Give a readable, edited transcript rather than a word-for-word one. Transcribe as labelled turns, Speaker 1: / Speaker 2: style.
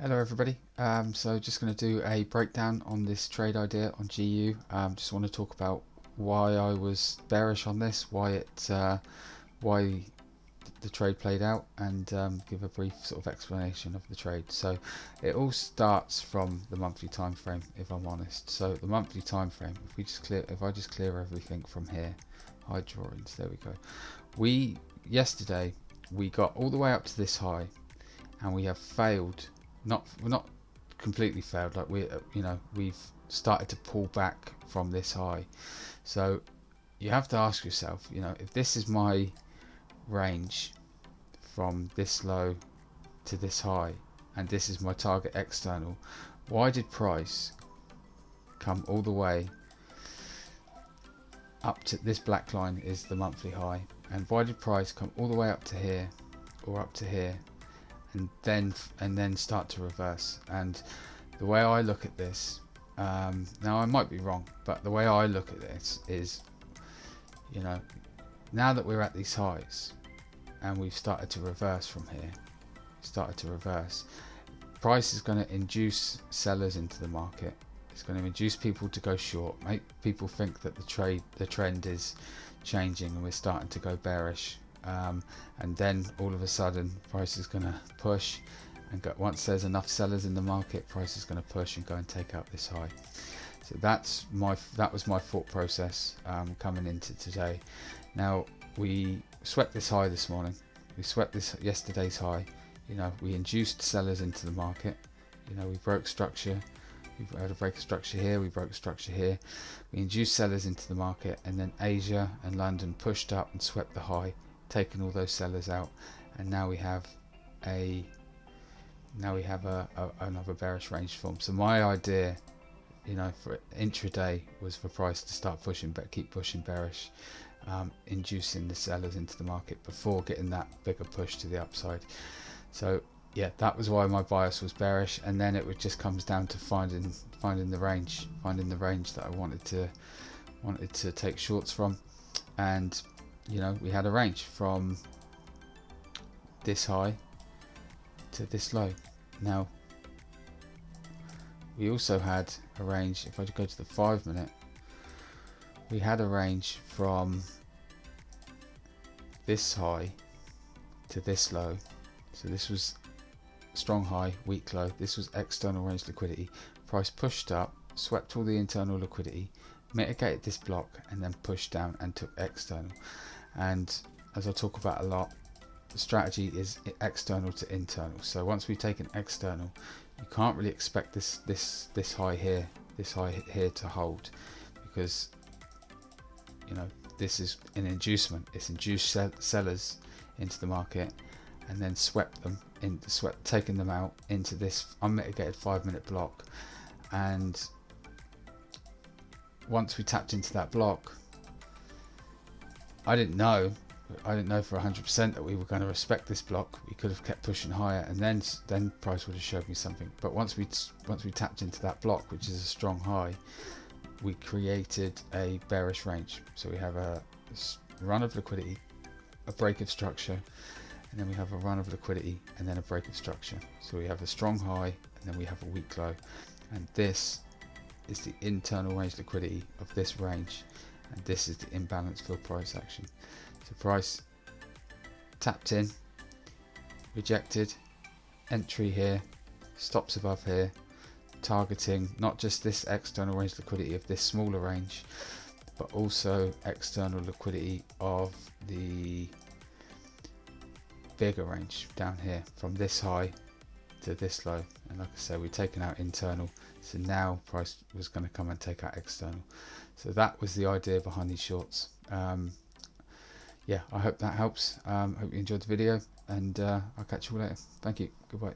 Speaker 1: Hello everybody. So just going to do a breakdown on this trade idea on GU. Just want to talk about why I was bearish on this, why the trade played out, and give a brief sort of explanation of the trade. So it all starts from the monthly time frame, if I'm honest. So the monthly time frame, if I just clear everything from here, hide drawings, there we go. Yesterday we got all the way up to this high, and we have failed. We're not completely failed. Like we've started to pull back from this high. So you have to ask yourself, if this is my range from this low to this high, and this is my target external, why did price come all the way up to this black line is the monthly high, and why did price come all the way up to here or up to here, and then start to reverse? And the way I look at this, now I might be wrong, but the way I look at this is, now that we're at these highs and we've started to reverse from here, price is going to induce sellers into the market. It's going to induce people to go short, make people think that the trend is changing and we're starting to go bearish. And then all of a sudden price is going to push, and once there's enough sellers in the market, price is going to push and go and take out this high. So that was my thought process coming into today. Now we swept this high this morning, we swept this yesterday's high. We induced sellers into the market. We broke structure, we had a break of structure here, we broke structure here, we induced sellers into the market, and then Asia and London pushed up and swept the high, taking all those sellers out, and now we have another bearish range form. So my idea, for intraday, was for price to start pushing, but keep pushing bearish, inducing the sellers into the market before getting that bigger push to the upside. So yeah, that was why my bias was bearish, and then it just comes down to finding the range that I wanted to take shorts from. And we had a range from this high to this low. Now we also had a range, if I go to the 5 minute, we had a range from this high to this low. So this was strong high, weak low. This was external range liquidity. Price pushed up, swept all the internal liquidity, mitigated this block, and then pushed down and took external. And as I talk about a lot, the strategy is external to internal. So once we've taken external, you can't really expect this high here to hold, because this is an inducement. It's induced sellers into the market, and then taking them out into this unmitigated 5 minute block. And once we tapped into that block, I didn't know for 100% that we were going to respect this block. We could have kept pushing higher, and then price would have showed me something. But once we tapped into that block, which is a strong high, we created a bearish range. So we have a run of liquidity, a break of structure, and then we have a run of liquidity, and then a break of structure. So we have a strong high, and then we have a weak low, and this is the internal range liquidity of this range, and this is the imbalance fill price action. So price tapped in, rejected, entry here, stops above here, targeting not just this external range liquidity of this smaller range, but also external liquidity of the bigger range down here from this high to this low. And like I said, we've taken out internal, so now price was going to come and take out external. So that was the idea behind these shorts. Yeah, I hope that helps. Hope you enjoyed the video, and I'll catch you all later. Thank you. Goodbye.